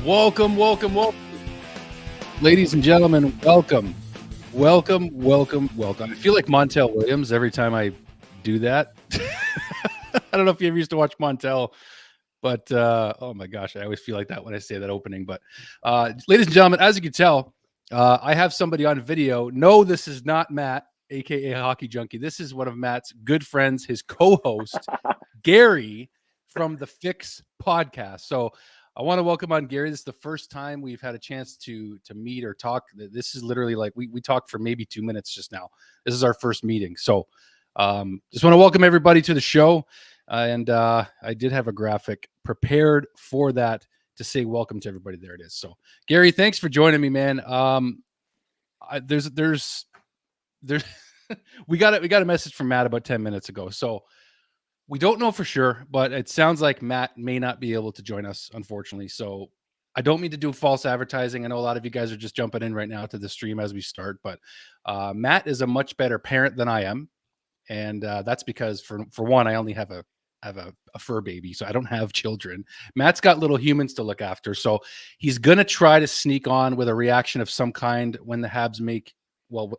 Welcome. Ladies and gentlemen, welcome. I feel like Montel Williams every time I do that. I don't know if you ever used to watch Montel, but oh my gosh, I always feel like that when I say that opening. But ladies and gentlemen, as you can tell, I have somebody on video. No, this is not Matt, aka Hockey Junkie. This is one of Matt's good friends, his co-host, Gary from the Fix podcast. So I want to welcome on Gary. This is the first time we've had a chance to meet or talk. This is literally like we talked for maybe 2 minutes just now. This is our first meeting. So just want to welcome everybody to the show. And I did have a graphic prepared for that to say welcome to everybody. There it is. So Gary, thanks for joining me, man. There's we got a message from Matt about 10 minutes ago. So we don't know for sure, but it sounds like Matt may not be able to join us, unfortunately. So I don't mean to do false advertising. I know a lot of you guys are just jumping in right now to the stream as we start, but Matt is a much better parent than I am. And that's because for one, I only have a fur baby, so I don't have children. Matt's got little humans to look after. So he's going to try to sneak on with a reaction of some kind when the Habs make, well,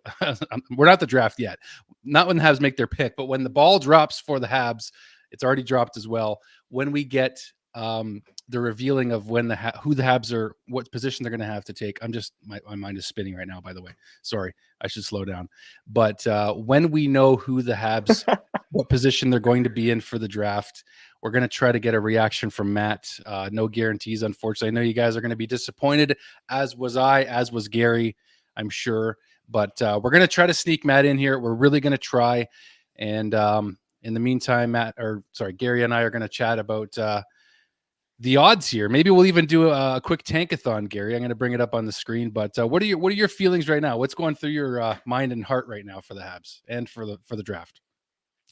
we're not the draft yet. Not when the Habs make their pick, but when the ball drops for the Habs, it's already dropped as well. When we get the revealing of when who the Habs are, what position they're going to have to take. My mind is spinning right now, by the way. Sorry, I should slow down. But when we know who the Habs, what position they're going to be in for the draft, we're going to try to get a reaction from Matt. No guarantees, unfortunately. I know you guys are going to be disappointed, as was I, as was Gary, I'm sure. But we're going to try to sneak Matt in here. We're really going to try. And in the meantime, Gary and I are going to chat about the odds here. Maybe we'll even do a quick tankathon, Gary. I'm going to bring it up on the screen. But what are your feelings right now? What's going through your mind and heart right now for the Habs and for the draft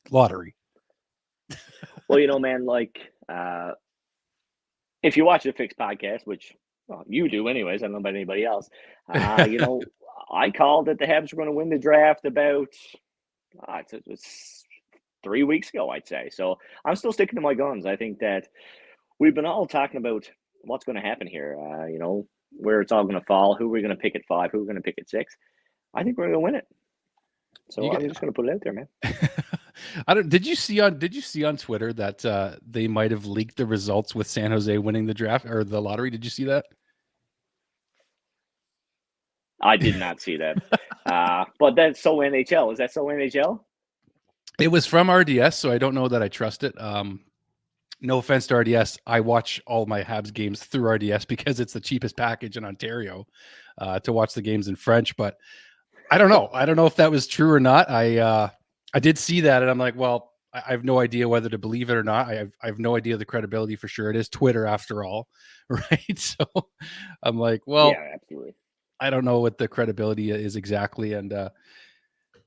lottery? Well, man, if you watch the Fix podcast, which you do anyways, I don't know about anybody else, I called that the Habs were going to win the draft about it's 3 weeks ago, I'd say. So I'm still sticking to my guns. I think that we've been all talking about what's going to happen here, where it's all going to fall, who we're going to pick at 5, who we're going to pick at 6. I think we're going to win it. So I'm just going to put it out there, man. Did you see on Twitter that they might have leaked the results with San Jose winning the draft or the lottery? Did you see that? I did not see that. But that's so NHL. Is that so NHL? It was from RDS, so I don't know that I trust it. No offense to RDS. I watch all my Habs games through RDS because it's the cheapest package in Ontario to watch the games in French. But I don't know. I don't know if that was true or not. I did see that, and I'm like, well, I have no idea whether to believe it or not. I have no idea the credibility for sure. It is Twitter after all, right? So I'm like, well, yeah, absolutely. I don't know what the credibility is exactly, and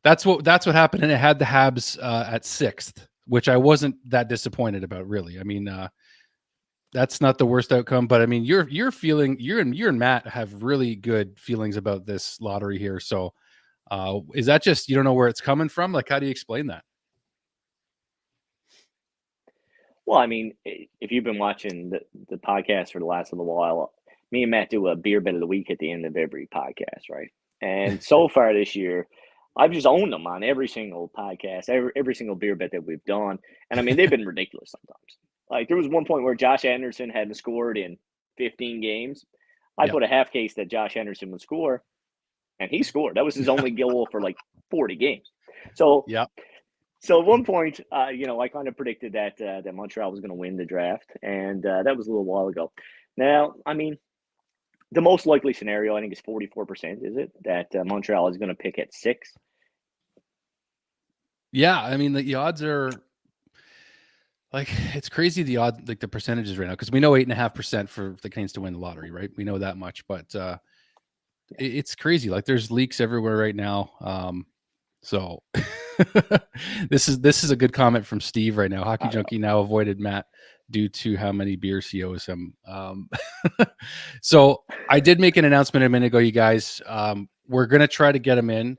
that's what happened. And it had the Habs at 6th, which I wasn't that disappointed about, really. I mean, that's not the worst outcome, but I mean, you and Matt have really good feelings about this lottery here. So, is that just you don't know where it's coming from? Like, how do you explain that? Well, I mean, if you've been watching the podcast for the last little while, me and Matt do a beer bet of the week at the end of every podcast, right? And so far this year, I've just owned them on every single podcast, every single beer bet that we've done. And I mean, they've been ridiculous sometimes. Like there was one point where Josh Anderson hadn't scored in 15 games. I put a half case that Josh Anderson would score, and he scored. That was his only goal for like 40 games. So, So at one point, I kind of predicted that Montreal was going to win the draft, and that was a little while ago. Now, I mean, the most likely scenario, I think, is 44%, is it, that Montreal is going to pick at 6? Yeah, I mean, the odds are like it's crazy. The odd, like the percentages right now, because we know 8.5% for the Canadiens to win the lottery, right? We know that much, but it's crazy. Like there's leaks everywhere right now. So this is a good comment from Steve right now. Hockey Junkie now avoided Matt due to how many beers he owes him. So I did make an announcement a minute ago, you guys. We're going to try to get him in.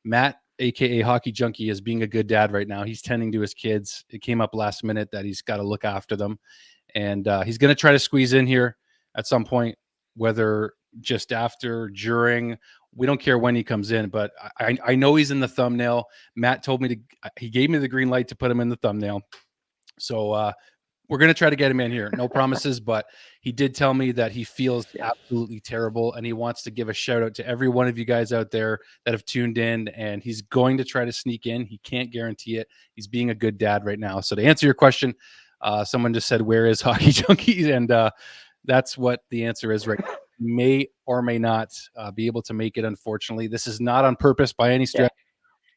Matt, aka Hockey Junkie, is being a good dad right now. He's tending to his kids. It came up last minute that he's got to look after them. And he's going to try to squeeze in here at some point. whether just after, during, we don't care when he comes in, but I know he's in the thumbnail. Matt told me he gave me the green light to put him in the thumbnail. So we're going to try to get him in here. No promises, but he did tell me that he feels absolutely terrible, and he wants to give a shout out to every one of you guys out there that have tuned in, and he's going to try to sneak in. He can't guarantee it. He's being a good dad right now. So to answer your question, someone just said, where is Hockey Junkies? And that's what the answer is right now. May or may not be able to make it, unfortunately. This is not on purpose by any stretch.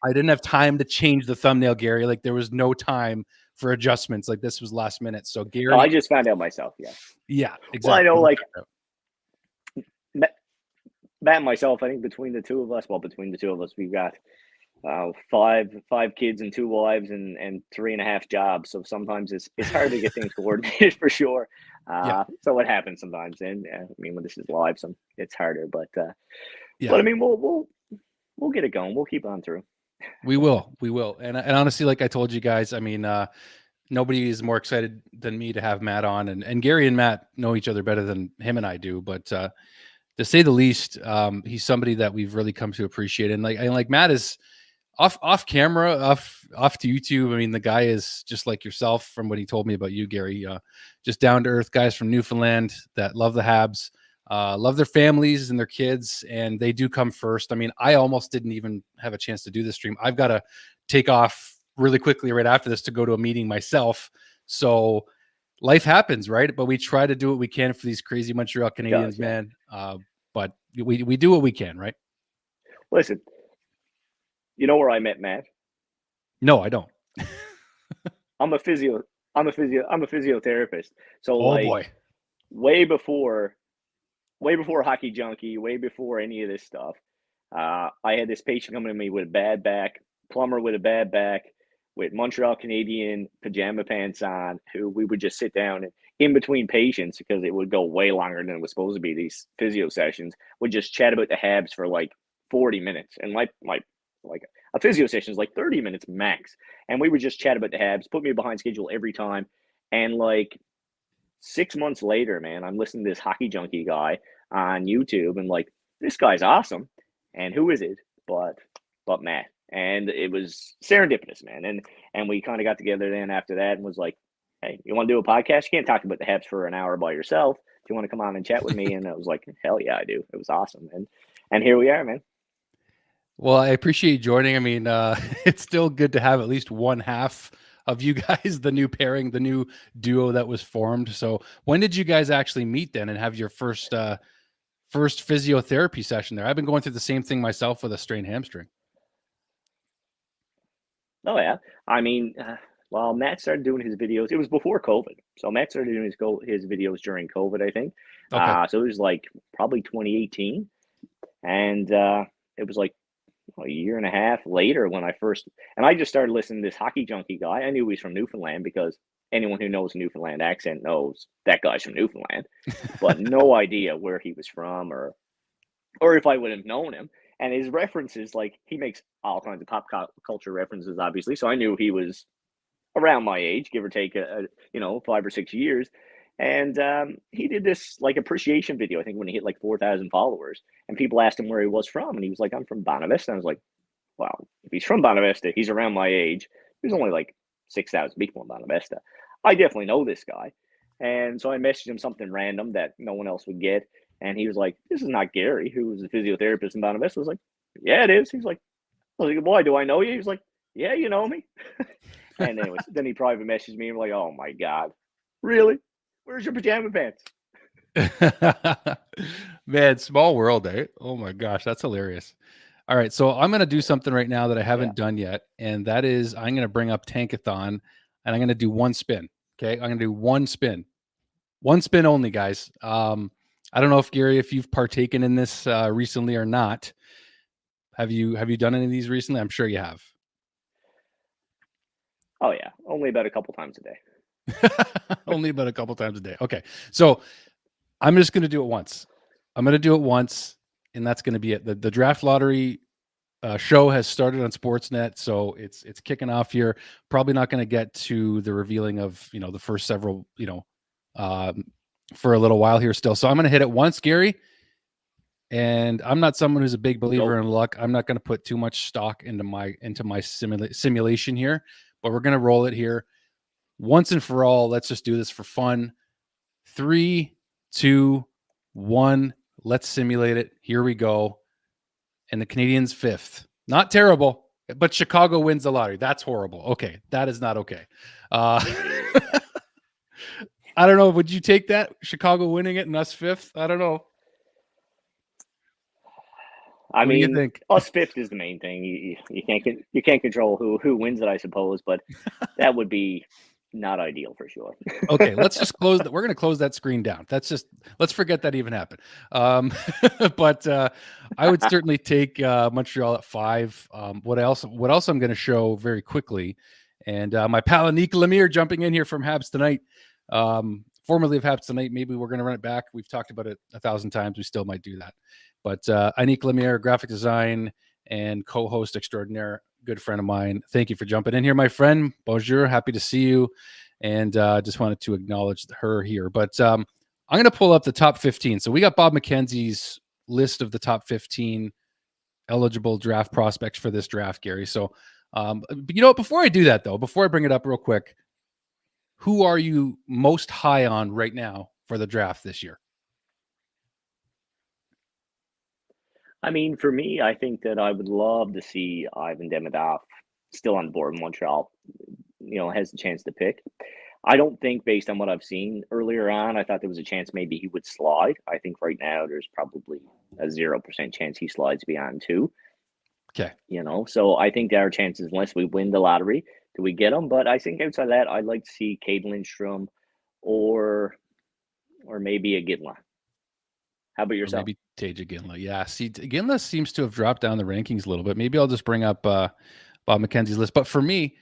I didn't have time to change the thumbnail, Gary. Like, there was no time for adjustments. Like, this was last minute. So Gary, no, I just found out myself. Yeah, exactly. Well, I know, like, Matt and myself, I think between the two of us, we've got five kids and 2 wives and 3.5 jobs. So sometimes it's hard to get things coordinated for sure. So it happens sometimes. And I mean, when this is live, it's harder. But but I mean, we'll get it going. We'll keep on through. We will. And honestly, like I told you guys, I mean, nobody is more excited than me to have Matt on, and Gary and Matt know each other better than him and I do. But to say the least, he's somebody that we've really come to appreciate. And like Matt is off camera, off to YouTube. I mean, the guy is just like yourself from what he told me about you, Gary. Just down to earth guys from Newfoundland that love the Habs. Love their families and their kids, and they do come first. I mean, I almost didn't even have a chance to do this stream. I've got to take off really quickly right after this to go to a meeting myself. So life happens, right? But we try to do what we can for these crazy Montreal Canadiens, man. But we do what we can, right? Listen, you know where I met Matt? No, I don't. I'm a physiotherapist. So boy. way before Hockey Junkie, way before any of this stuff, I had this patient coming to me with a bad back, plumber with a bad back, with Montreal Canadian pajama pants on, who we would just sit down and in between patients, because it would go way longer than it was supposed to be, these physio sessions, would just chat about the Habs for like 40 minutes. And like a physio session is like 30 minutes max. And we would just chat about the Habs, put me behind schedule every time. And like 6 months later, man, I'm listening to this Hockey Junkie guy on YouTube, and like, this guy's awesome. And who is it but Matt? And it was serendipitous, man. And we kind of got together then after that and was like, hey, you want to do a podcast? You can't talk about the Habs for an hour by yourself. Do you want to come on and chat with me? And I was like, hell yeah, I do. It was awesome. And here we are, man. Well, I appreciate you joining. I mean, it's still good to have at least one half of you guys, the new pairing, the new duo that was formed. So when did you guys actually meet then and have your first physiotherapy session there? I've been going through the same thing myself with a strained hamstring. Oh, yeah. I mean, well, Matt started doing his videos. It was before COVID. So Matt started doing his videos during COVID, I think. Okay. So it was like probably 2018. And it was like a year and a half later when I just started listening to this Hockey Junkie guy. I knew he was from Newfoundland because anyone who knows Newfoundland accent knows that guy's from Newfoundland, but no idea where he was from or if I would have known him. And his references, like, he makes all kinds of pop culture references, obviously. So I knew he was around my age, give or take, 5 or 6 years. And he did this like appreciation video, I think, when he hit like 4,000 followers, and people asked him where he was from, and he was like, I'm from Bonavista. And I was like, well, if he's from Bonavista, he's around my age. There's only like 6,000 people in Bonavista. I definitely know this guy. And so I messaged him something random that no one else would get. And he was like, this is not Gary, who was a physiotherapist in Bonavista. I was like, yeah, it is. He's like, I was like, boy, do I know you? He was like, yeah, you know me. And anyways, then he private messaged me and like, oh my God, really? Where's your pajama pants? Man, small world, eh? Oh my gosh, that's hilarious. All right, so I'm going to do something right now that I haven't done yet, and that is I'm going to bring up Tankathon, and I'm going to do one spin. Okay, I'm going to do one spin only, guys. I don't know if Gary, if you've partaken in this recently or not. Have you done any of these recently? I'm sure you have. Oh yeah, only about a couple times a day. Only about a couple times a day. Okay, so I'm just going to do it once. I'm going to do it once, and that's going to be it. The draft lottery show has started on Sportsnet, so it's kicking off here. Probably not going to get to the revealing of the first several for a little while here still. So I'm going to hit it once, Gary. And I'm not someone who's a big believer in luck. I'm not going to put too much stock into my simulation here, but we're going to roll it here once and for all. Let's just do this for fun. 3, 2, 1. Let's simulate it. Here we go. And the Canadiens 5th. Not terrible, but Chicago wins the lottery. That's horrible. Okay, that is not okay. I don't know. Would you take that? Chicago winning it and us 5th? I don't know. I What do you mean, think? us 5th is the main thing. You can't control who wins it, I suppose, but that would be not ideal for sure. Okay, let's just close that. We're going to close that screen down. Let's forget that even happened. But I would certainly take Montreal at 5. What else I'm going to show very quickly, and my pal Anik Lemire jumping in here from Habs Tonight, formerly of Habs Tonight. Maybe we're going to run it back. We've talked about it 1,000 times. We still might do that. But Anik Lemire, graphic design and co-host extraordinaire, good friend of mine. Thank you for jumping in here, my friend. Bonjour, happy to see you. And just wanted to acknowledge her here. But I'm going to pull up the top 15. So we got Bob McKenzie's list of the top 15 eligible draft prospects for this draft, Gary. So, before I do that, though, before I bring it up real quick, who are you most high on right now for the draft this year? I mean, for me, I think that I would love to see Ivan Demidov still on board in Montreal. Has the chance to pick. I don't think, based on what I've seen earlier on, I thought there was a chance maybe he would slide. I think right now there's probably a 0% chance he slides beyond 2. Okay. So I think there are chances, unless we win the lottery, do we get him? But I think outside that, I'd like to see Cade Lindstrom or maybe a Gidla. How about Or yourself? maybe Taja Ginla. Yeah. See, Ginla seems to have dropped down the rankings a little bit. Maybe I'll just bring up Bob McKenzie's list. But for me,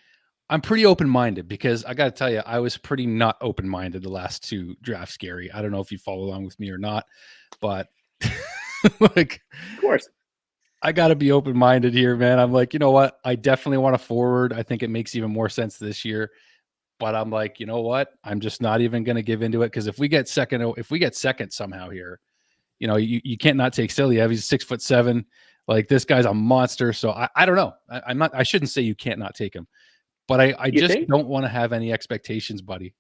I'm pretty open-minded because I got to tell you, I was pretty not open-minded the last 2 drafts, Gary. I don't know if you follow along with me or not, but like, Of course. I got to be open-minded here, man. I'm like, you know what? I definitely want to forward. I think it makes even more sense this year. But I'm like, you know what? I'm just not even going to give into it because if we get second somehow here, you can't not take Silyev. He's 6'7". Like, this guy's a monster. So I don't know. I shouldn't say you can't not take him. But I You just think? don't want to have any expectations, buddy.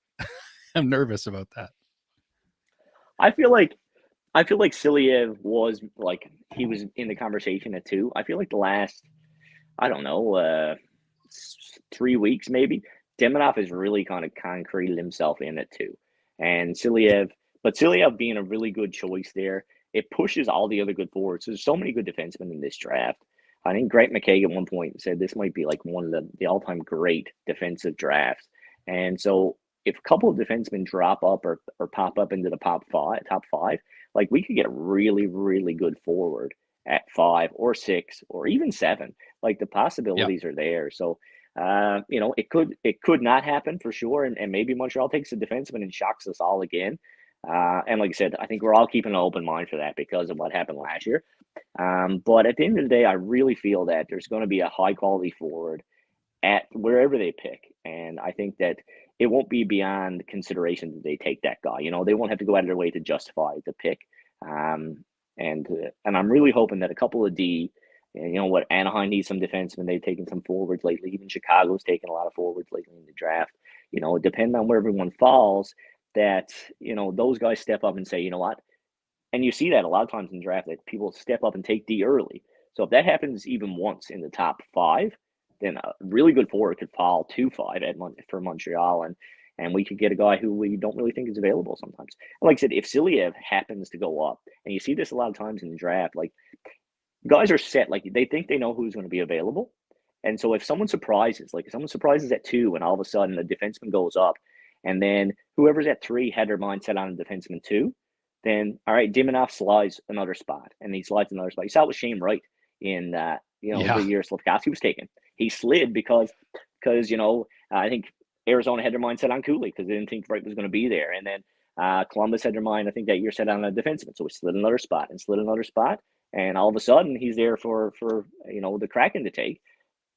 I'm nervous about that. I feel like Silyev was he was in the conversation at 2. I feel like the last, I don't know, 3 weeks maybe, Demidov has really kind of concreted himself in at 2, and Silyev being a really good choice there, it pushes all the other good forwards. There's so many good defensemen in this draft. I think Grant McKay at one point said this might be like one of the all-time great defensive drafts, and so if a couple of defensemen drop up or pop up into the top five, like we could get a really, really good forward at 5 or 6 or even 7. Like the possibilities are there. So, it could not happen for sure. And maybe Montreal takes a defenseman and shocks us all again. And like I said, I think we're all keeping an open mind for that because of what happened last year. But at the end of the day, I really feel that there's going to be a high quality forward at wherever they pick. And I think that it won't be beyond consideration that they take that guy. They won't have to go out of their way to justify the pick. And I'm really hoping that a couple of what Anaheim needs some defensemen. They've taken some forwards lately. Even Chicago's taken a lot of forwards lately in the draft. Depending on where everyone falls, that those guys step up and say, you know what? And you see that a lot of times in the draft that people step up and take D early. So if that happens even once in the top 5, then a really good forward could fall to 5 for Montreal, and we could get a guy who we don't really think is available sometimes. And like I said, if Silyev happens to go up, and you see this a lot of times in the draft, like guys are set, like they think they know who's going to be available. And so if someone surprises, at 2 and all of a sudden the defenseman goes up, and then whoever's at 3 had their mind set on a defenseman 2, then all right, Diminoff slides another spot, and he slides another spot. You saw it with Shane Wright in the year Slafkovsky was taken. He slid because I think Arizona had their mind set on Cooley because they didn't think Wright was going to be there, and then Columbus had their mind, I think, that year set on a defenseman, so he slid another spot, and all of a sudden he's there for the Kraken to take.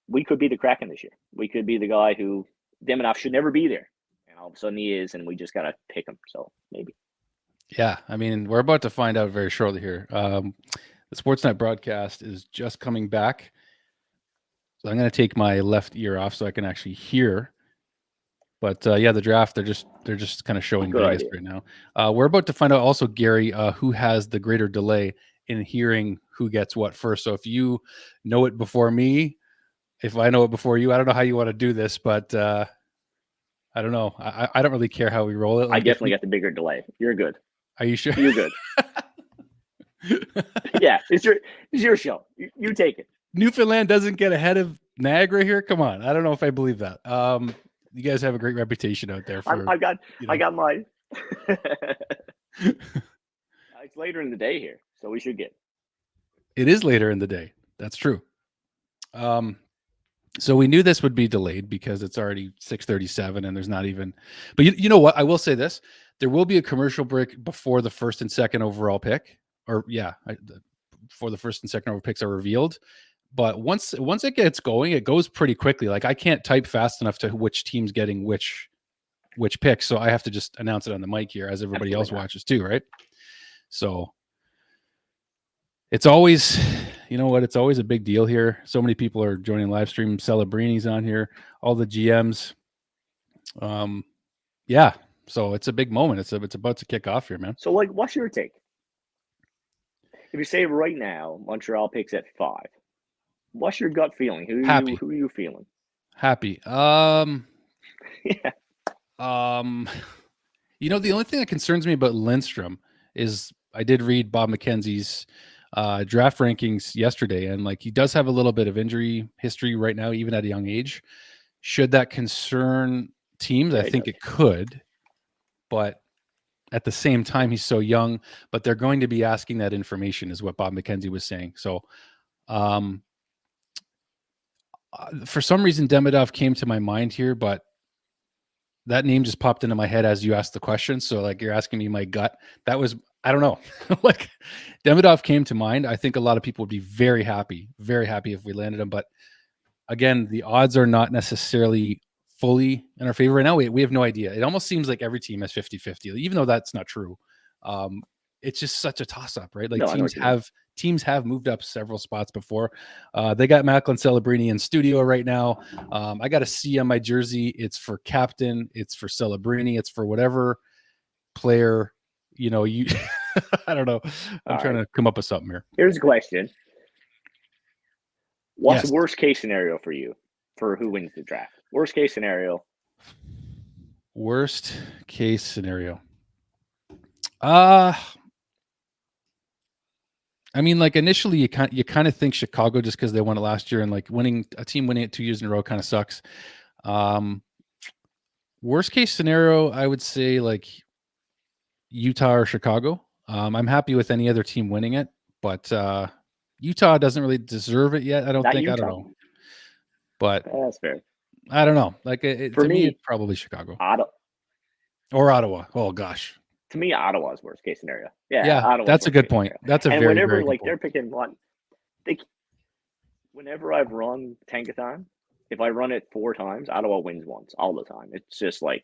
We could be the Kraken this year. We could be the guy who Demidov should never be there, and all of a sudden he is, and we just got to pick him. So maybe. Yeah, I mean, we're about to find out very shortly here. The Sportsnet broadcast is just coming back, so I'm going to take my left ear off so I can actually hear. But yeah, the draft they're just kind of showing Good Vegas idea. right now. We're about to find out also, Gary, who has the greater delay in hearing who gets what first. So if you know it before me, if I know it before you, I don't know how you want to do this, but I don't know. I don't really care how we roll it. I Like, if definitely we, got the bigger delay. You're good. are you sure? You're good. Yeah, it's your show. You take it. Newfoundland doesn't get ahead of Niagara here. Come on, I don't know if I believe that. You guys have a great reputation out there for, I got you I know. got my. It's later in the day here, so we should get. It is later in the day. That's true. So we knew this would be delayed because it's already 6:37 and there's not even. But you know what? I will say this: there will be a commercial break before the first and second overall pick, or before the first and second overall picks are revealed. But once it gets going, it goes pretty quickly. Like, I can't type fast enough to which team's getting which picks, so I have to just announce it on the mic here as everybody Absolutely else not. watches too, right? So it's always, you know what? It's always a big deal here. So many people are joining live stream. Celebrini's on here. All the GMs. Yeah. So it's a big moment. It's about to kick off here, man. So, like, what's your take? If you say right now Montreal picks at 5, what's your gut feeling? Happy. Who are you feeling? Happy. Yeah. The only thing that concerns me about Lindstrom is I did read Bob McKenzie's draft rankings yesterday, and like, he does have a little bit of injury history right now, even at a young age. Should that concern teams? I Yeah, he think does. it could, but at the same time, he's so young. But they're going to be asking that information, is what Bob McKenzie was saying. So, for some reason, Demidov came to my mind here, but that name just popped into my head as you asked the question. So, like, you're asking me my gut. That was, I don't know. Like, Demidov came to mind. I think a lot of people would be very happy if we landed him. But again, the odds are not necessarily fully in our favor right now. We have no idea. It almost seems like every team has 50-50, even though that's not true. It's just such a toss up, right? Like, No, I know what you mean. teams have moved up several spots before. They got Macklin Celebrini in studio right now. I got a C on my jersey. It's for captain. It's for Celebrini. It's for whatever player, you, I don't know. I'm All trying right. to come up with something here. Here's a question. What's Yes. the worst case scenario for you for who wins the draft? Worst case scenario. Worst case scenario. I mean, like, initially you kind of think Chicago, just because they won it last year, and like, winning it 2 years in a row kind of sucks. Worst case scenario, I would say, like, Utah or Chicago. I'm happy with any other team winning it, but Utah doesn't really deserve it yet. I don't Not think. I don't Utah? know, but That's fair. I don't know. Like, For to me, me, it's probably Chicago Ottawa. or Ottawa. Oh gosh, To me, Ottawa's worst case scenario. Yeah, yeah, Ottawa's that's a worst good case point. scenario. That's a And very, whenever, very good like, they're point. picking one, they whenever I've run Tankathon, if I run it 4 times, Ottawa wins once all the time. It's just like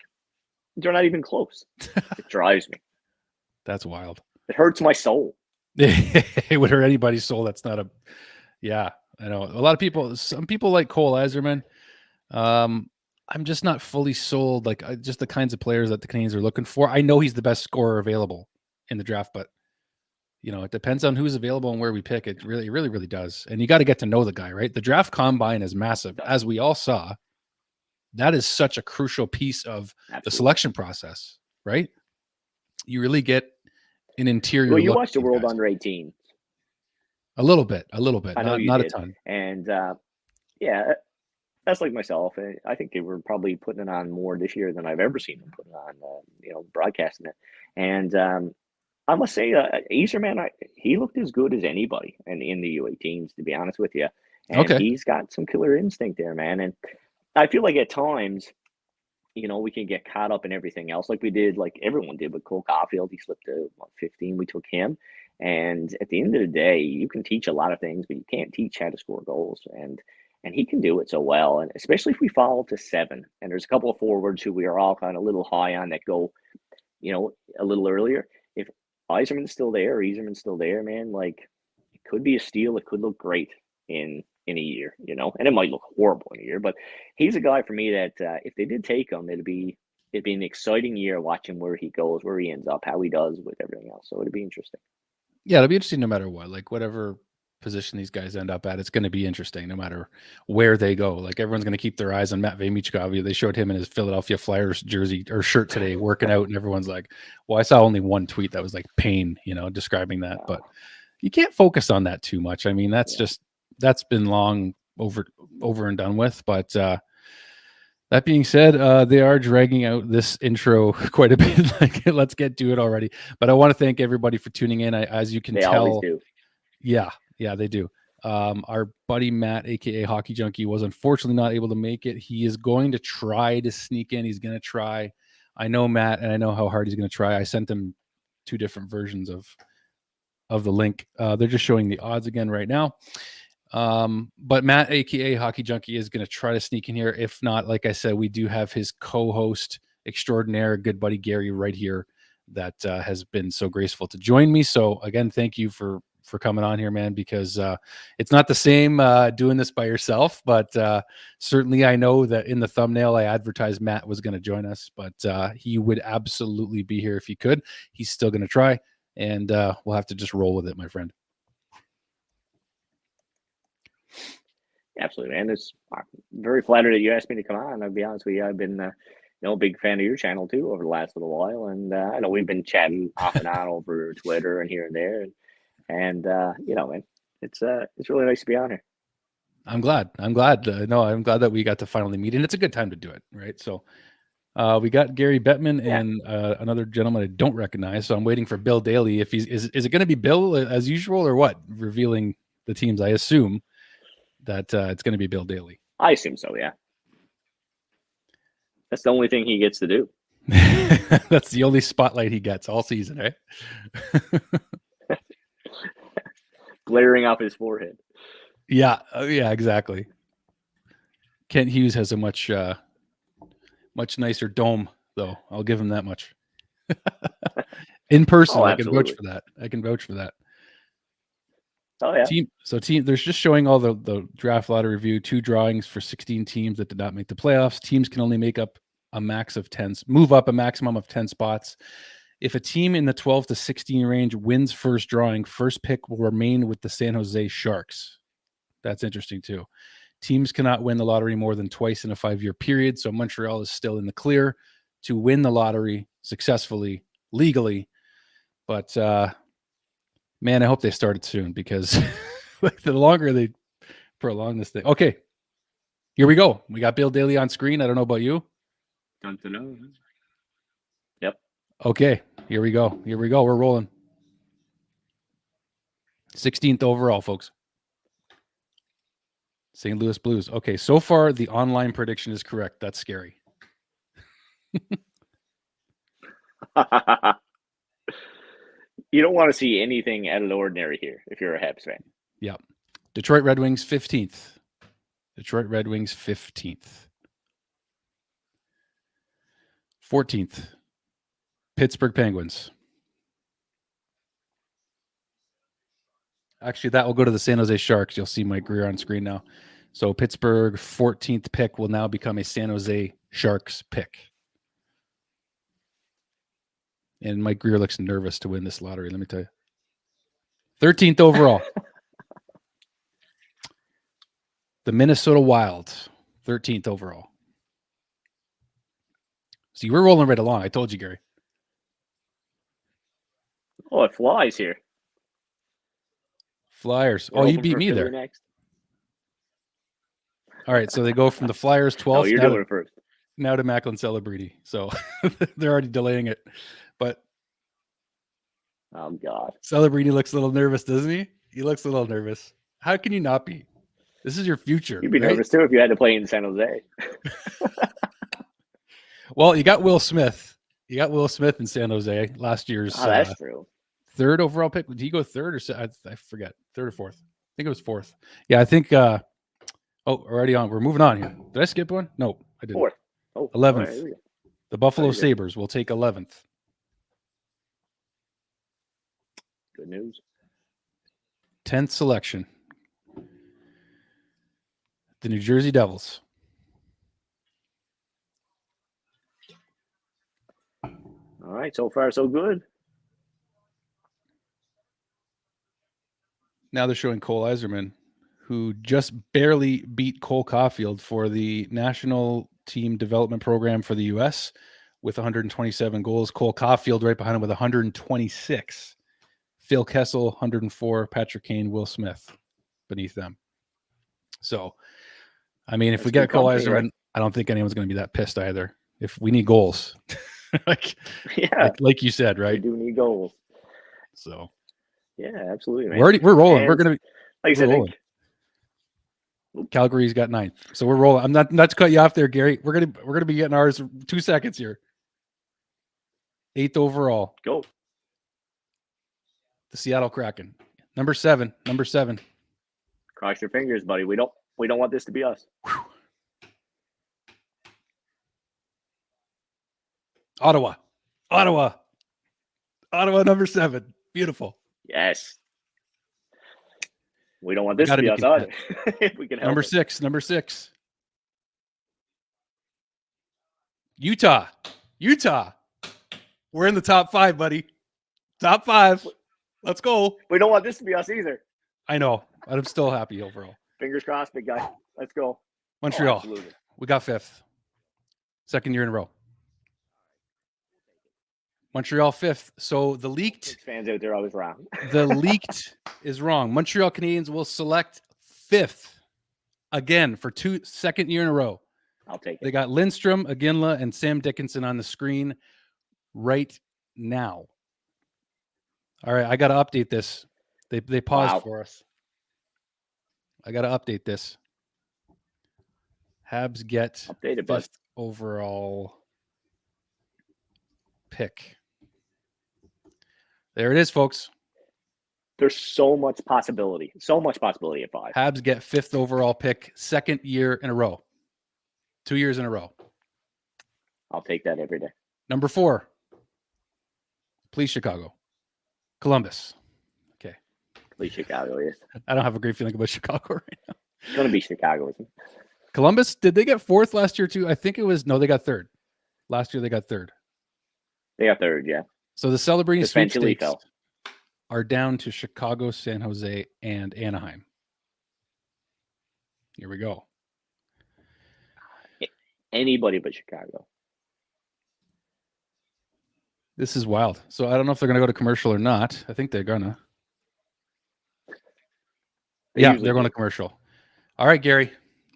they're not even close. It drives me. That's wild. It hurts my soul. It would hurt anybody's soul. That's not a. Yeah, I know. A lot of people. Some people like Cole Eiserman. I'm just not fully sold. Like, just the kinds of players that the Canadiens are looking for. I know he's the best scorer available in the draft, but it depends on who's available and where we pick. It really, really, really does. And you got to get to know the guy, right? The draft combine is massive, as we all saw. That is such a crucial piece of Absolutely. the selection process, right? You really get an interior Well, you look watched at the these World guys. Under 18. A little bit, I know you not a did. ton. And yeah, that's like myself. I think they were probably putting it on more this year than I've ever seen them put it on, broadcasting it. And I must say, Easterman, he looked as good as anybody in the U18s, to be honest with you. And Okay. he's got some killer instinct there, man. And I feel like at times, we can get caught up in everything else like we did, like everyone did with Cole Caulfield. He slipped to 15. We took him. And at the end of the day, you can teach a lot of things, but you can't teach how to score goals. And he can do it so well. And especially if we fall to 7. And there's a couple of forwards who we are all kind of a little high on that go, a little earlier. If Yzerman's still there, Yzerman's still there, man, like, it could be a steal. It could look great in a year, and it might look horrible in a year, but he's a guy for me that if they did take him, it'd be an exciting year watching where he goes, where he ends up, how he does with everything else. So it'd be interesting. Yeah, it'll be interesting no matter what. Like whatever position these guys end up at, it's going to be interesting no matter where they go. Like everyone's going to keep their eyes on Matt Michkov. They showed him in his Philadelphia Flyers jersey or shirt today working out, and everyone's like, well, I saw only one tweet that was like pain, describing that. Wow. But you can't focus on that too much. I mean, that's been long over and done with. But that being said, they are dragging out this intro quite a bit. Like, let's get to it already. But I want to thank everybody for tuning in. As you can They tell, always do. Yeah, they do. Our buddy Matt, aka Hockey Junkie, was unfortunately not able to make it. He is going to try to sneak in. He's going to try. I know Matt, and I know how hard he's going to try. I sent him 2 different versions of the link. They're just showing the odds again right now. But Matt, aka Hockey Junkie, is going to try to sneak in here. If not, like I said, we do have his co-host extraordinaire, good buddy Gary, right here that has been so graceful to join me. So again, thank you for coming on here, man, because it's not the same doing this by yourself, but certainly I know that in the thumbnail I advertised Matt was going to join us, but he would absolutely be here if he could. He's still going to try, and we'll have to just roll with it, my friend. Absolutely, man. I'm very flattered that you asked me to come on. I'll be honest with you, I've been a big fan of your channel too over the last little while, and I know we've been chatting off and on over Twitter and here and there, and man, it's really nice to be on here. I'm glad. I'm glad that we got to finally meet, and it's a good time to do it, right? So we got Gary Bettman and another gentleman I don't recognize, so I'm waiting for Bill Daly. If is it going to be Bill as usual or what? Revealing the teams, I assume that it's going to be Bill Daly. I assume so, yeah. That's the only thing he gets to do. That's the only spotlight he gets all season, right? Glaring off his forehead. Yeah, exactly. Kent Hughes has a much nicer dome, though. I'll give him that much. In person, I can vouch for that. Oh yeah. Team. There's just showing all the draft lottery review. 2 drawings for 16 teams that did not make the playoffs. Teams can only move up a maximum of 10 spots. If a team in the 12 to 16 range wins first drawing, first pick will remain with the San Jose Sharks. That's interesting too. Teams cannot win the lottery more than twice in a 5-year period. So Montreal is still in the clear to win the lottery successfully, legally. But man, I hope they started soon, because the longer they prolong this thing. Okay, here we go. We got Bill Daly on screen. I don't know about you. Yep. Okay, here we go. We're rolling. 16th overall, folks. St. Louis Blues. Okay, so far the online prediction is correct. That's scary. You don't want to see anything out of the ordinary here if you're a Habs fan. Yeah. Detroit Red Wings 15th. 14th. Pittsburgh Penguins. Actually, that will go to the San Jose Sharks. You'll see Mike Greer on screen now. So Pittsburgh 14th pick will now become a San Jose Sharks pick. And Mike Greer looks nervous to win this lottery, let me tell you. 13th overall. The Minnesota Wild, 13th overall. See, we're rolling right along. I told you, Gary. Oh, it flies here. Flyers. You beat me there. Next. All right, so they go from the Flyers 12th. No, you're doing it first. Now to Macklin Celebrity. So they're already delaying it. But oh God, Celebrity looks a little nervous, doesn't he? He looks a little nervous. How can you not be? This is your future. You'd be nervous too if you had to play in San Jose. Well, you got Will Smith. In San Jose last year's. Oh, that's true. 3rd overall pick. Did he go 3rd or I forget? 3rd or 4th? I think it was 4th. Yeah, I think. Already on. We're moving on here. Did I skip one? No, I didn't. 4th. Oh, 11th. Right, the Buffalo Sabres will take 11th. Good news. 10th selection. The New Jersey Devils. All right, so far so good. Now they're showing Cole Eiserman, who just barely beat Cole Caulfield for the National Team Development Program for the U.S. with 127 goals. Cole Caulfield right behind him with 126. Phil Kessel, 104. Patrick Kane, Will Smith beneath them. So, I mean, if we get Cole Eiserman, right? I don't think anyone's going to be that pissed either. If we need goals, like you said, right? We do need goals. So, yeah, absolutely, man. We're rolling. And we're going to be, like I said, rolling. Calgary's got 9th, so we're rolling. I'm not to cut you off there, Gary. We're gonna be getting ours 2 seconds here. 8th overall. Go. The Seattle Kraken. Number 7. Cross your fingers, buddy. We don't want this to be us. Whew. Ottawa, number 7. Beautiful. Yes. We don't want this to be us either. If we can help number 6. Utah. We're in the top 5, buddy. Top 5. Let's go. We don't want this to be us either. I know, but I'm still happy overall. Fingers crossed, big guy. Let's go. Montreal. We got 5th. 2nd year in a row. Montreal 5th. So the leaked fans out there, I was wrong. The leaked is wrong. Montreal Canadiens will select 5th again for 2nd year in a row. I'll take it. They got Lindstrom, Aginla, and Sam Dickinson on the screen right now. All right, I got to update this. They paused for us. I got to update this. Habs get updated, 5th overall pick. There it is, folks. There's so much possibility. So much possibility at 5. Habs get 5th overall pick, 2nd year in a row. 2 years in a row. I'll take that every day. Number 4. Please, Chicago. Columbus. Okay. Please, Chicago, yes. I don't have a great feeling about Chicago right now. It's going to be Chicago, isn't it? Columbus, did they get 4th last year too? I think it was, no, they got 3rd. Last year they got 3rd. They got 3rd, yeah. So the celebrating sweepstakes are down to Chicago, San Jose, and Anaheim. Here we go. Anybody but Chicago. This is wild. So I don't know if they're going to go to commercial or not. I think they're going to. Yeah, they're going to commercial. All right, Gary.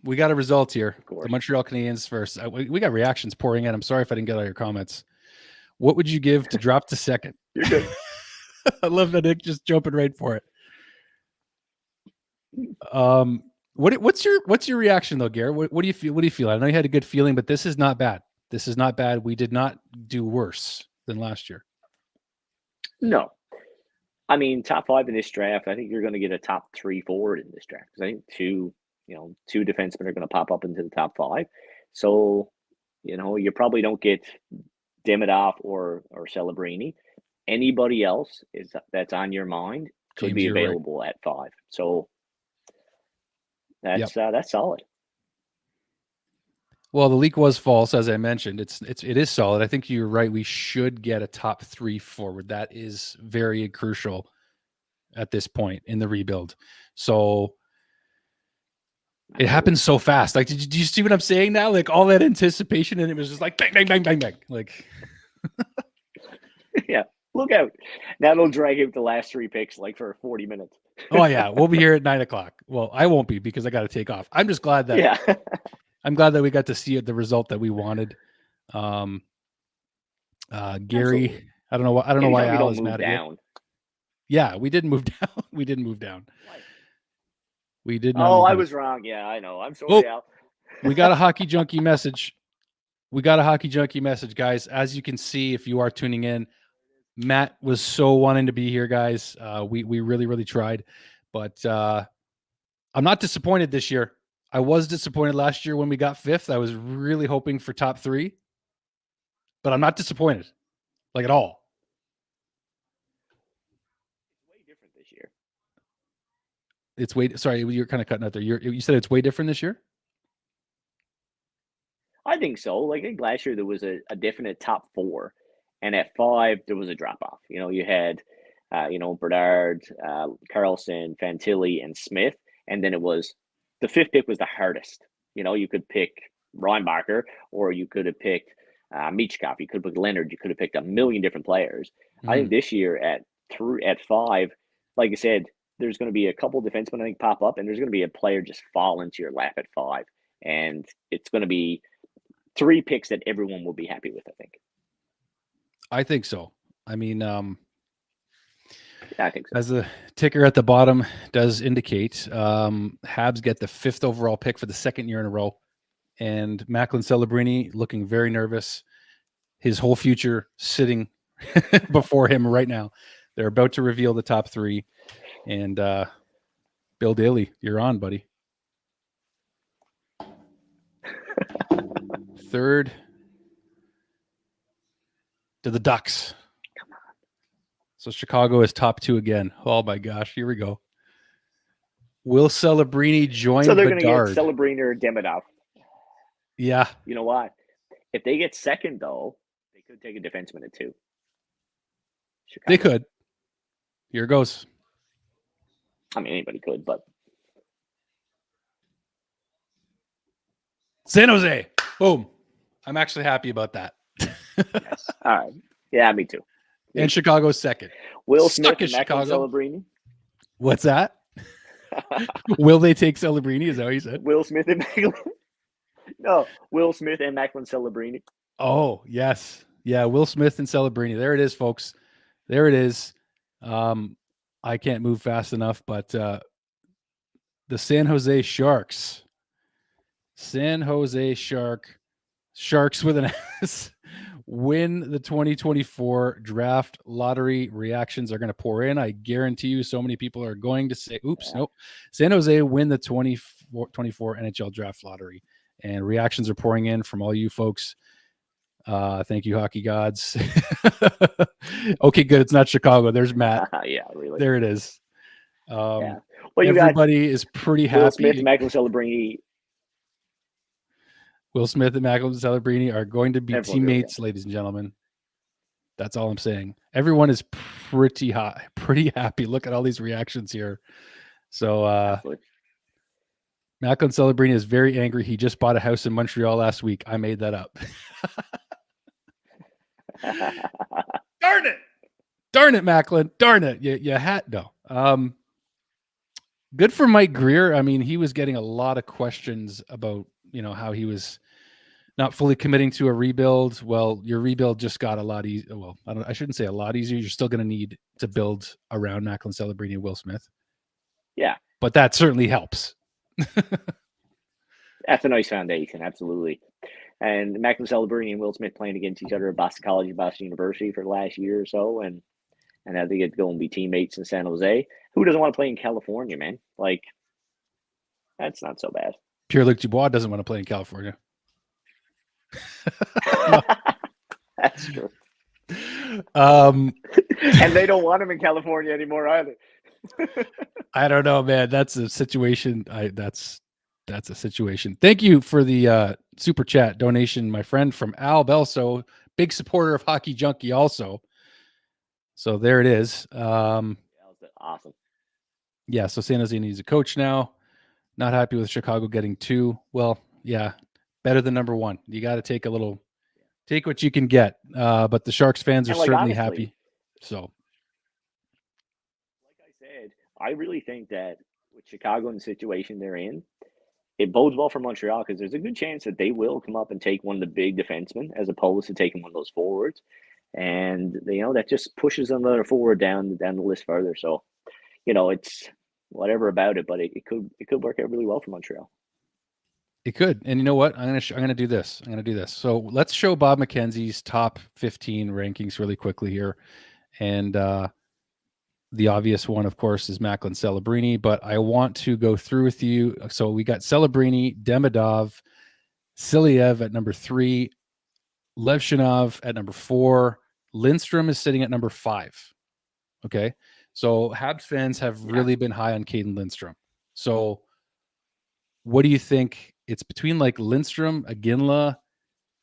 We got a result here. The Montreal Canadiens first. We got reactions pouring in. I'm sorry if I didn't get all your comments. What would you give to drop to 2nd? You're good. I love that Nick just jumping right for it. What's your reaction though, Gary? What do you feel? What do you feel? I know you had a good feeling, but this is not bad. This is not bad. We did not do worse than last year. No. I mean, top 5 in this draft. I think you're going to get a top 3 forward in this draft. Because I think two defensemen are going to pop up into the top 5. So, you probably don't get Demidov or Celebrini. Anybody else that's on your mind could be available at 5. So that's solid. Well, the leak was false, as I mentioned. It is solid. I think you're right. We should get a top 3 forward. That is very crucial at this point in the rebuild. So it happens so fast. Like, do you see what I'm saying now? Like all that anticipation, and it was just like bang, bang, bang, bang, bang. Like, yeah. Look out. Now they'll drag him the last 3 picks like for 40 minutes. Oh, yeah. We'll be here at 9 o'clock. Well, I won't be because I got to take off. I'm just glad that I'm glad that we got to see the result that we wanted. Gary, Absolutely. I don't know why Al is mad down. at you. Yeah, we didn't move down. We didn't move down. We did not. Oh, I was wrong. Yeah, I know. I'm sorry, Al. We got a hockey junkie message. Guys. As you can see, if you are tuning in, Matt was so wanting to be here, guys. We really, really tried, but I'm not disappointed this year. I was disappointed last year when we got 5th. I was really hoping for top 3, but I'm not disappointed, like at all. different this year. It's way. Sorry, you're kind of cutting out there. You said it's way different this year. I think so. Like, I think last year there was a definite top four, and at five there was a drop off. You had, Bernard, Carlson, Fantilli, and Smith, and then it was the fifth pick was the hardest. You could pick Reinbacher, or you could have picked Michkov. You could have picked Leonard. You could have picked a million different players. I think this year at five, like I said, there's going to be a couple defensemen I think pop up, and there's going to be a player just fall into your lap at five, and it's going to be three picks that everyone will be happy with, I think. I think so. I mean, I think so. As the ticker at the bottom does indicate, Habs get the 5th overall pick for the second year in a row, and Macklin Celebrini looking very nervous. His whole future sitting before him right now. They're about to reveal the top three, and Bill Daly, you're on, buddy. Third to the Ducks. Come on. So Chicago is top two again. Oh my gosh, here we go. Will Celebrini join? So they're going to get Bedard? Celebrini or Demidov. Yeah. You know what? If they get second, though, they could take a defenseman at two. Chicago. They could. Here goes. I mean, anybody could, but San Jose. Boom. I'm actually happy about that. yes. All right. Yeah, me too. And Chicago's second. Will Stuck Smith and Macklin Celebrini. What's that? Will they take Celebrini? Is that what you said? Will Smith and Macklin. No, Will Smith and Macklin Celebrini. Oh, yes. Yeah, Will Smith and Celebrini. There it is, folks. There it is. I can't move fast enough, but the San Jose Sharks. San Jose Sharks with an S win the 2024 draft lottery. Reactions are going to pour in. I guarantee you so many people are going to say, oops, nope. San Jose win the 2024 NHL Draft Lottery. And reactions are pouring in from all you folks. Thank you, hockey gods. Okay, good. It's not Chicago. There's Matt. Yeah, really. There it is. Yeah. Well, everybody is pretty happy. Will Smith and Macklin Celebrini. Will Smith and Macklin Celebrini are going to be teammates, yeah. ladies and gentlemen. That's all I'm saying. Everyone is pretty happy. Look at all these reactions here. So Macklin Celebrini is very angry. He just bought a house in Montreal last week. I made that up. Darn it, Macklin. Darn it. You had no. Good for Mike Greer. I mean, he was getting a lot of questions about, how he was not fully committing to a rebuild. Well, your rebuild just got a lot easier. Well, I shouldn't say a lot easier. You're still going to need to build around Macklin Celebrini and Will Smith. Yeah. But that certainly helps. That's a nice foundation. Absolutely. And Macklin Celebrini and Will Smith playing against each other at Boston College and Boston University for the last year or so. And now they get to go and be teammates in San Jose. Who doesn't want to play in California, man? Like, that's not so bad. Pierre-Luc Dubois doesn't want to play in California. That's true. And they don't want him in California anymore either. I don't know, man. That's a situation. That's a situation. Thank you for the super chat donation, my friend from Al Belso, big supporter of Hockey Junkie also. So there it is. Awesome. Yeah, so San Jose needs a coach now. Not happy with Chicago getting 2. Well, yeah, better than number 1. You got to take what you can get. But the Sharks fans are certainly honestly, happy. So, like I said, I really think that with Chicago and the situation they're in, it bodes well for Montreal because there's a good chance that they will come up and take one of the big defensemen as opposed to taking one of those forwards. And, that just pushes another forward down the list further. So, it's whatever about it, but it could work out really well for Montreal. It could. And you know what? I'm going to do this. So let's show Bob McKenzie's top 15 rankings really quickly here. And the obvious one, of course, is Macklin Celebrini, but I want to go through with you. So we got Celebrini, Demidov, Siliev at number 3, Levshinov at number 4. Lindstrom is sitting at number 5. Okay. So Habs fans have really been high on Caden Lindstrom. So what do you think? It's between like Lindstrom, Iginla,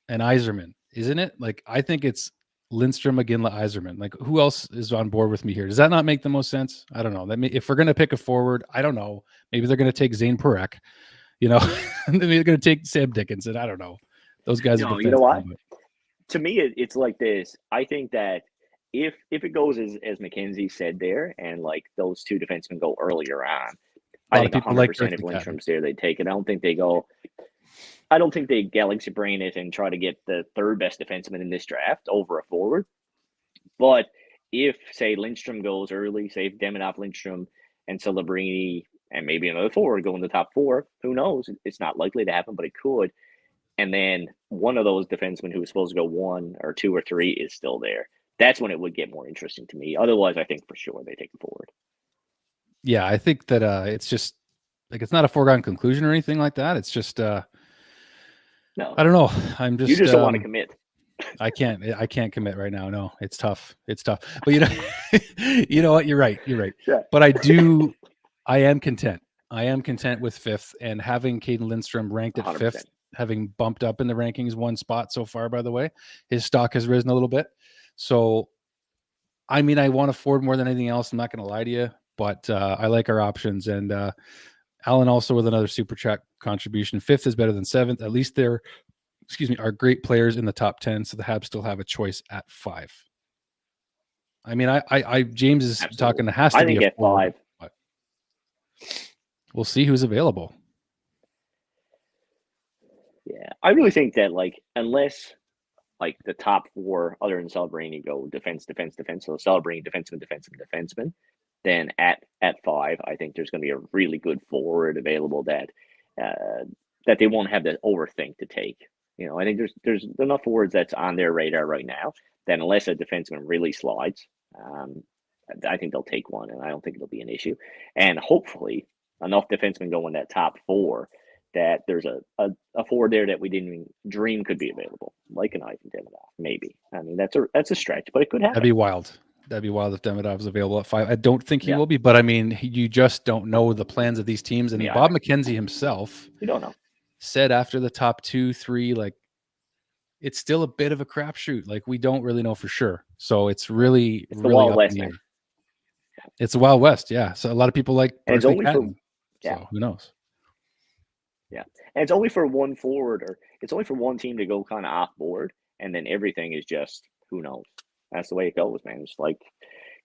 and Yzerman, isn't it? Like, I think it's Lindstrom, Iginla, Yzerman. Like, who else is on board with me here? Does that not make the most sense? I don't know. If we're going to pick a forward, I don't know. Maybe they're going to take Zane Parekh, maybe they're going to take Sam Dickinson. I don't know. Those guys are defensemen. You know what? To me, it's like this. I think that if it goes as Mackenzie said there, and like those two defensemen go earlier on, I think 100% if Lindstrom's there, they take it. I don't think they galaxy brain it and try to get the third best defenseman in this draft over a forward. But if, say, Lindstrom goes early, say if Demidov, Lindstrom, and Celebrini, and maybe another forward go in the top 4, who knows? It's not likely to happen, but it could. And then one of those defensemen who was supposed to go 1 or 2 or 3 is still there. That's when it would get more interesting to me. Otherwise, I think for sure they take a forward. Yeah, I think that it's just like it's not a foregone conclusion or anything like that. It's just no, I don't know. You just don't want to commit. I can't commit right now. No, it's tough. But you know what? You're right. Yeah. But I am content. I am content with 5th, and having Caden Lindstrom ranked at 100%. 5th, having bumped up in the rankings 1 spot so far, by the way, his stock has risen a little bit. So, I mean, I want to forward more than anything else. I'm not going to lie to you, but I like our options. And Alan also with another super chat contribution. 5th is better than 7th. At least they're, are great players in the top 10. So the Habs still have a choice at 5. I mean, James is Absolutely. talking. It has to be at 5. But we'll see who's available. Yeah, I really think that unless the top 4 other than Celebrini go defense. So Celebrini, defenseman. Then at 5, I think there's going to be a really good forward available that they won't have to overthink to take. I think there's enough forwards that's on their radar right now that unless a defenseman really slides, I think they'll take one, and I don't think it'll be an issue. And hopefully enough defensemen go in that top 4 that there's a forward there that we didn't even dream could be available, like an Ivan Demidov, maybe. I mean, that's a stretch, but it could happen. That'd be wild. That'd be wild if Demidov is available at 5. I don't think he will be, but I mean, you just don't know the plans of these teams. And Bob McKenzie himself, you don't know, said after the top 2, 3, like it's still a bit of a crapshoot. Like we don't really know for sure. So it's really the Wild West. It's the Wild West, yeah. So a lot of people like, and it's only for, so who knows? Yeah, and it's only for one forward, or it's only for one team to go kind of off board, and then everything is just who knows. That's the way it goes, man. It's like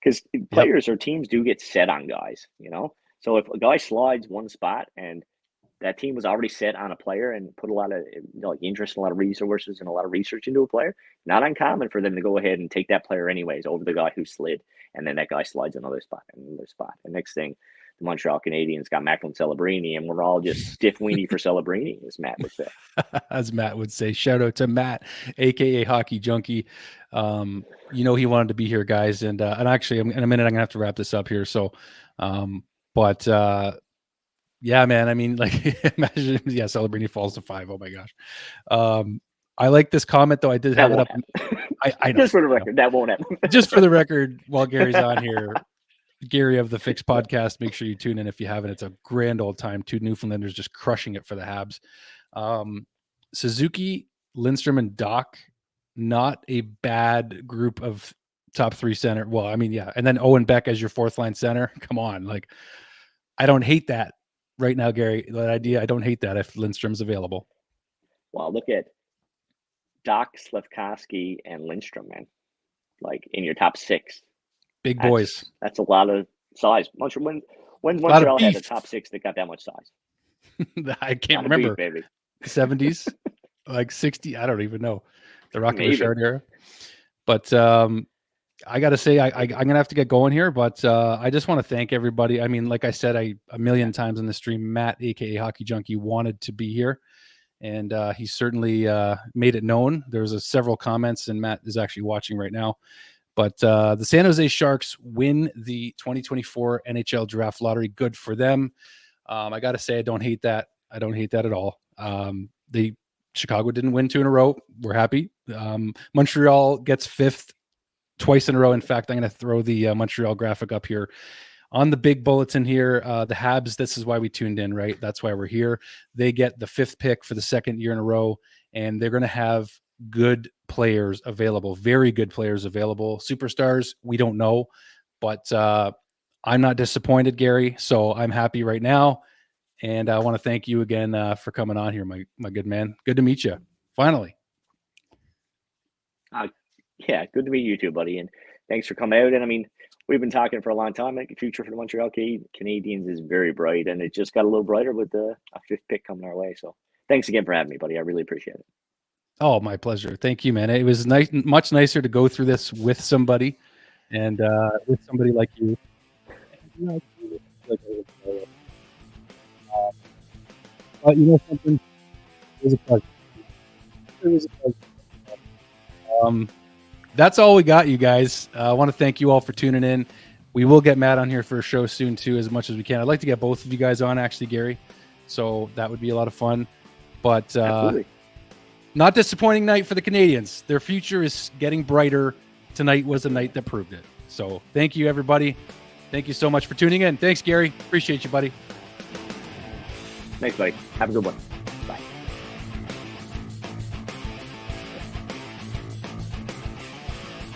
because players or teams do get set on guys, So if a guy slides one spot and that team was already set on a player and put a lot of interest, a lot of resources, and a lot of research into a player, not uncommon for them to go ahead and take that player anyways over the guy who slid, and then that guy slides another spot and another spot. And next thing, the Montreal Canadiens got Macklin Celebrini, and we're all just stiff weenie for Celebrini, as Matt would say. As Matt would say. Shout out to Matt, aka Hockey Junkie. He wanted to be here, guys, and actually, in a minute, I'm gonna have to wrap this up here. So, yeah, man. I mean, like, imagine, Celebrini falls to 5. Oh my gosh. I like this comment though. I did have it up. I know, just for the record, that won't happen. Just for the record, while Gary's on here. Gary of the Fix podcast. Make sure you tune in if you haven't. It's a grand old time. 2 Newfoundlanders just crushing it for the Habs. Suzuki, Lindstrom, and Doc, not a bad group of top 3 center. Well, I mean, yeah. And then Owen Beck as your 4th line center. Come on. Like, I don't hate that right now, Gary. That idea, I don't hate that if Lindstrom's available. Well, look at Doc, Slafkovsky, and Lindstrom, man. Like, in your top 6. Big boys. That's a lot of size. When Montreal had a top 6 that got that much size? I can't remember. Beef, baby. 70s, like 60. I don't even know. The Rocky Richard era. But I got to say, I'm going to have to get going here. But I just want to thank everybody. I mean, like I said, a million times in the stream, Matt, a.k.a. Hockey Junkie, wanted to be here. And he certainly made it known. There was several comments, and Matt is actually watching right now. But the San Jose Sharks win the 2024 NHL Draft Lottery. Good for them. I got to say, I don't hate that. I don't hate that at all. Chicago didn't win 2 in a row. We're happy. Montreal gets 5th. twice in a row. In fact, I'm going to throw the Montreal graphic up here on the big bulletin here. The Habs, this is why we tuned in, right? That's why we're here. They get the 5th pick for the 2nd year in a row, and they're going to have good players available, very good players available. Superstars, we don't know, but I'm not disappointed, Gary. So I'm happy right now. And I want to thank you again for coming on here, my good man. Good to meet you. Finally. Yeah, good to meet you too, buddy. And thanks for coming out. And I mean, we've been talking for a long time. Like, the future for the Montreal Canadiens is very bright, and it just got a little brighter with a 5th pick coming our way. So thanks again for having me, buddy. I really appreciate it. Oh, my pleasure. Thank you, man. It was nice, much nicer to go through this with somebody, and with somebody like you. But you know something? It was a pleasure. It was a pleasure. That's all we got, you guys. I want to thank you all for tuning in. We will get Matt on here for a show soon too, as much as we can. I'd like to get both of you guys on, actually, Gary. So that would be a lot of fun. But not disappointing night for the Canadiens. Their future is getting brighter. Tonight was a night that proved it. So thank you, everybody. Thank you so much for tuning in. Thanks, Gary. Appreciate you, buddy. Thanks, buddy. Have a good one.